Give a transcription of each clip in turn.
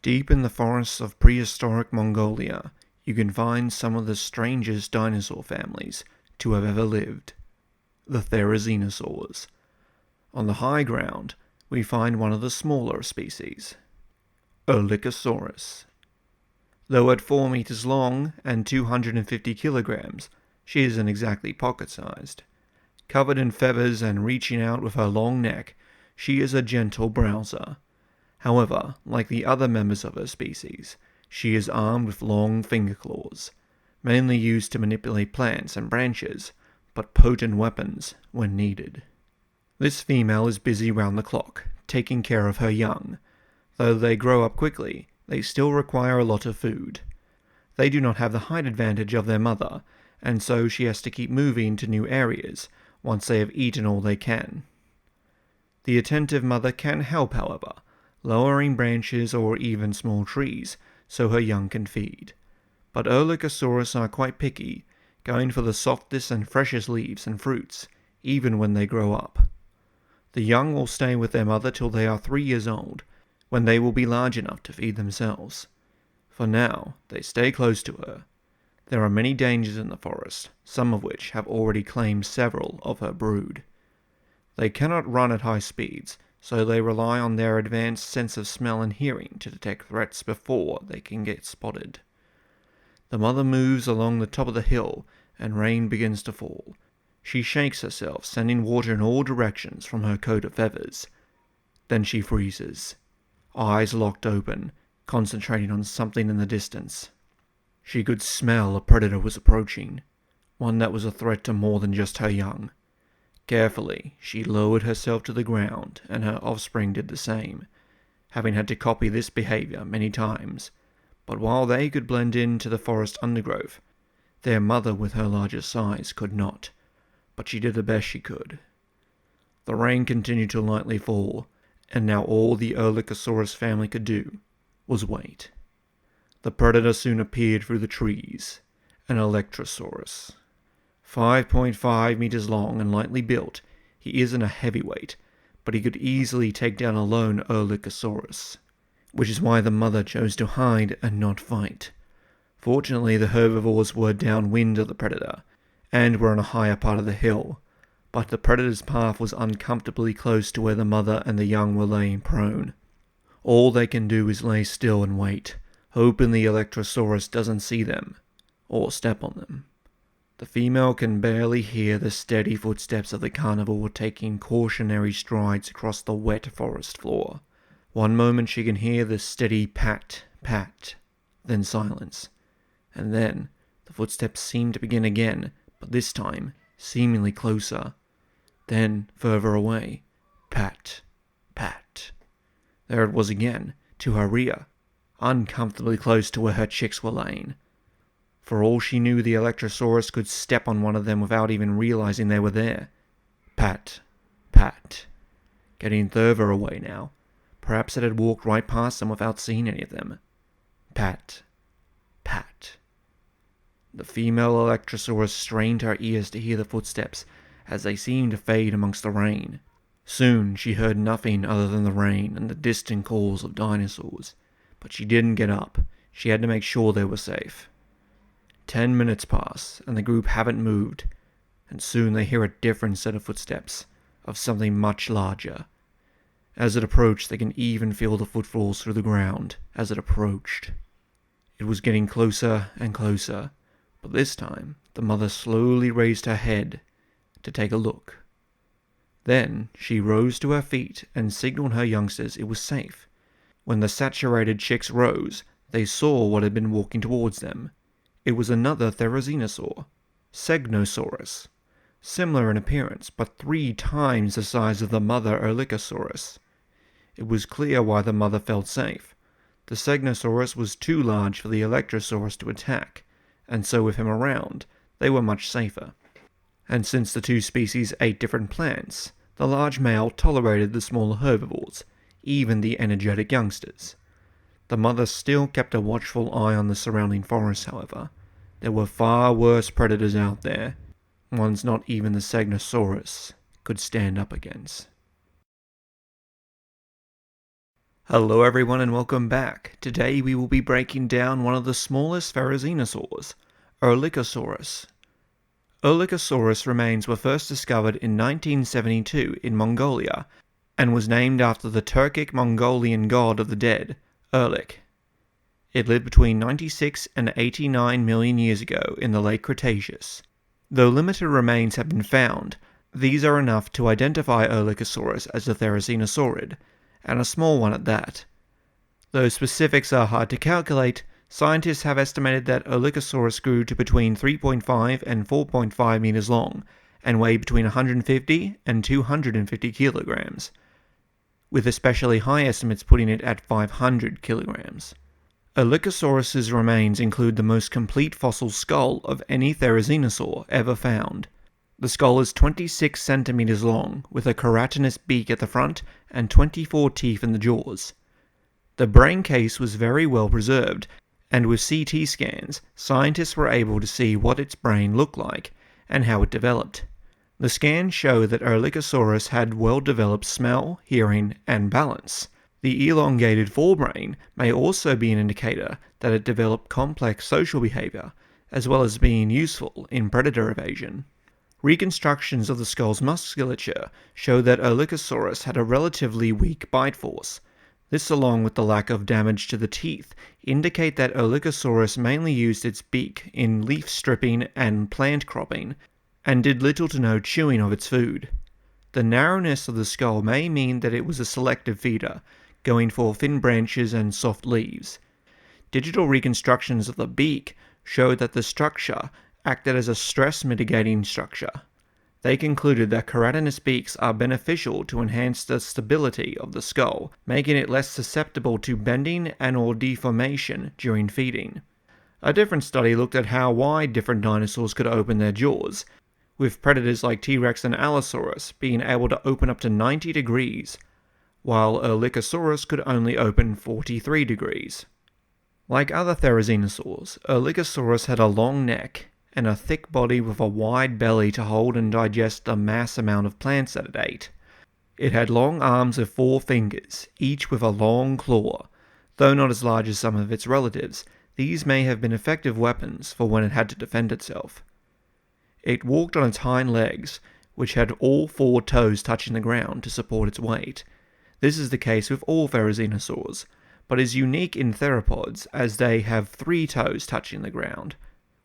Deep in the forests of prehistoric Mongolia, you can find some of the strangest dinosaur families to have ever lived, the therizinosaurs. On the high ground, we find one of the smaller species, Erlikosaurus. Though at 4 meters long and 250 kilograms, she isn't exactly pocket-sized. Covered in feathers and reaching out with her long neck, she is a gentle browser. However, like the other members of her species, she is armed with long finger claws, mainly used to manipulate plants and branches, but potent weapons when needed. This female is busy round the clock, taking care of her young. Though they grow up quickly, they still require a lot of food. They do not have the height advantage of their mother, and so she has to keep moving to new areas once they have eaten all they can. The attentive mother can help, however, lowering branches or even small trees so her young can feed. But Erlikosaurus are quite picky, going for the softest and freshest leaves and fruits, even when they grow up. The young will stay with their mother till they are 3 years old, when they will be large enough to feed themselves. For now, they stay close to her. There are many dangers in the forest, some of which have already claimed several of her brood. They cannot run at high speeds, so they rely on their advanced sense of smell and hearing to detect threats before they can get spotted. The mother moves along the top of the hill, and rain begins to fall. She shakes herself, sending water in all directions from her coat of feathers. Then she freezes, eyes locked open, concentrating on something in the distance. She could smell a predator was approaching, one that was a threat to more than just her young. Carefully, she lowered herself to the ground, and her offspring did the same, having had to copy this behavior many times. But while they could blend into the forest undergrowth, their mother with her larger size could not, but she did the best she could. The rain continued to lightly fall, and now all the Erlikosaurus family could do was wait. The predator soon appeared through the trees, an Electrosaurus. 5.5 meters long and lightly built, he isn't a heavyweight, but he could easily take down a lone Erlikosaurus, which is why the mother chose to hide and not fight. Fortunately, the herbivores were downwind of the predator, and were on a higher part of the hill, but the predator's path was uncomfortably close to where the mother and the young were laying prone. All they can do is lay still and wait, hoping the Electrosaurus doesn't see them, or step on them. The female can barely hear the steady footsteps of the carnivore taking cautionary strides across the wet forest floor. One moment she can hear the steady pat, pat, then silence. And then the footsteps seem to begin again, but this time seemingly closer. Then further away. Pat, pat. There it was again, to her rear, uncomfortably close to where her chicks were laying. For all she knew, the Electrosaurus could step on one of them without even realizing they were there. Pat, pat. Getting further away now. Perhaps it had walked right past them without seeing any of them. Pat, pat. The female Electrosaurus strained her ears to hear the footsteps, as they seemed to fade amongst the rain. Soon she heard nothing other than the rain and the distant calls of dinosaurs. But she didn't get up. She had to make sure they were safe. 10 minutes pass, and the group haven't moved, and soon they hear a different set of footsteps, of something much larger. As it approached, they can even feel the footfalls through the ground as it approached. It was getting closer and closer, but this time the mother slowly raised her head to take a look. Then she rose to her feet and signaled her youngsters it was safe. When the saturated chicks rose, they saw what had been walking towards them. It was another therizinosaur, Segnosaurus, similar in appearance, but 3 times the size of the mother Erlikosaurus. It was clear why the mother felt safe. The Segnosaurus was too large for the Electrosaurus to attack, and so with him around, they were much safer. And since the two species ate different plants, the large male tolerated the smaller herbivores, even the energetic youngsters. The mother still kept a watchful eye on the surrounding forest, however. There were far worse predators out there, ones not even the Segnosaurus could stand up against. Hello everyone and welcome back. Today we will be breaking down one of the smallest therizinosaurs, Erlikosaurus. Erlikosaurus remains were first discovered in 1972 in Mongolia and was named after the Turkic Mongolian god of the dead, Erlik. It lived between 96 and 89 million years ago in the late Cretaceous. Though limited remains have been found, these are enough to identify Erlikosaurus as a therizinosaurid, and a small one at that. Though specifics are hard to calculate, scientists have estimated that Erlikosaurus grew to between 3.5 and 4.5 meters long, and weighed between 150 and 250 kilograms, with especially high estimates putting it at 500 kilograms. Erlikosaurus's remains include the most complete fossil skull of any therizinosaur ever found. The skull is 26 centimeters long, with a keratinous beak at the front and 24 teeth in the jaws. The brain case was very well preserved, and with CT scans, scientists were able to see what its brain looked like and how it developed. The scans show that Erlikosaurus had well-developed smell, hearing, and balance. The elongated forebrain may also be an indicator that it developed complex social behavior, as well as being useful in predator evasion. Reconstructions of the skull's musculature show that Erlikosaurus had a relatively weak bite force. This, along with the lack of damage to the teeth, indicate that Erlikosaurus mainly used its beak in leaf stripping and plant cropping, and did little to no chewing of its food. The narrowness of the skull may mean that it was a selective feeder, going for thin branches and soft leaves. Digital reconstructions of the beak show that the structure acted as a stress-mitigating structure. They concluded that keratinous beaks are beneficial to enhance the stability of the skull, making it less susceptible to bending and/or deformation during feeding. A different study looked at how wide different dinosaurs could open their jaws, with predators like T-Rex and Allosaurus being able to open up to 90 degrees, while Erlikosaurus could only open 43 degrees. Like other therizinosaurs, Erlikosaurus had a long neck and a thick body with a wide belly to hold and digest the mass amount of plants that it ate. It had long arms with 4 fingers, each with a long claw. Though not as large as some of its relatives, these may have been effective weapons for when it had to defend itself. It walked on its hind legs, which had all 4 toes touching the ground to support its weight. This is the case with all therizinosaurs, but is unique in theropods as they have 3 toes touching the ground,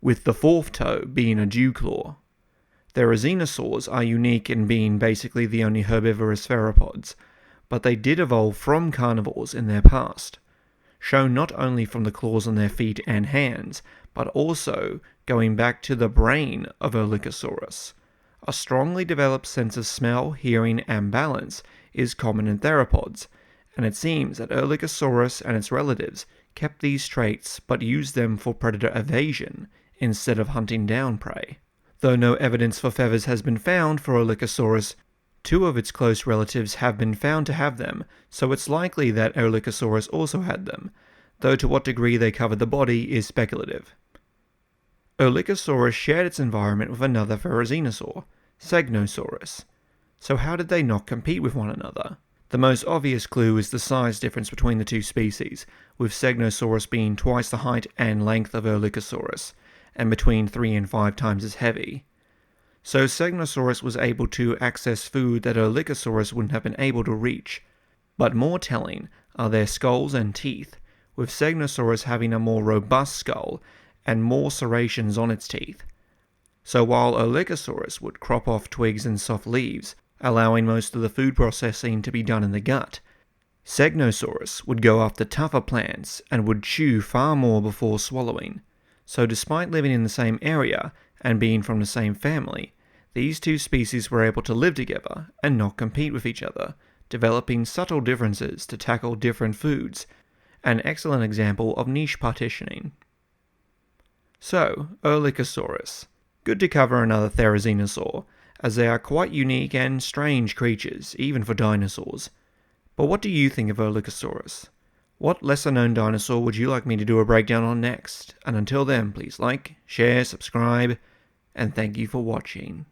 with the 4th toe being a dew claw. Therizinosaurs are unique in being basically the only herbivorous theropods, but they did evolve from carnivores in their past, shown not only from the claws on their feet and hands, but also going back to the brain of Erlikosaurus. A strongly developed sense of smell, hearing, and balance is common in theropods, and it seems that Erlikosaurus and its relatives kept these traits but used them for predator evasion instead of hunting down prey. Though no evidence for feathers has been found for Erlikosaurus, 2 of its close relatives have been found to have them, so it's likely that Erlikosaurus also had them, though to what degree they covered the body is speculative. Erlikosaurus shared its environment with another therizinosaur, Segnosaurus. So how did they not compete with one another? The most obvious clue is the size difference between the 2 species, with Segnosaurus being twice the height and length of Erlikosaurus, and between 3 and 5 times as heavy. So Segnosaurus was able to access food that Erlikosaurus wouldn't have been able to reach. But more telling are their skulls and teeth, with Segnosaurus having a more robust skull and more serrations on its teeth. So while Erlikosaurus would crop off twigs and soft leaves, allowing most of the food processing to be done in the gut, Segnosaurus would go after tougher plants and would chew far more before swallowing. So despite living in the same area and being from the same family, these 2 species were able to live together and not compete with each other, developing subtle differences to tackle different foods, an excellent example of niche partitioning. So, Erlikosaurus. Good to cover another therizinosaur, as they are quite unique and strange creatures, even for dinosaurs. But what do you think of Erlikosaurus? What lesser-known dinosaur would you like me to do a breakdown on next? And until then, please like, share, subscribe, and thank you for watching.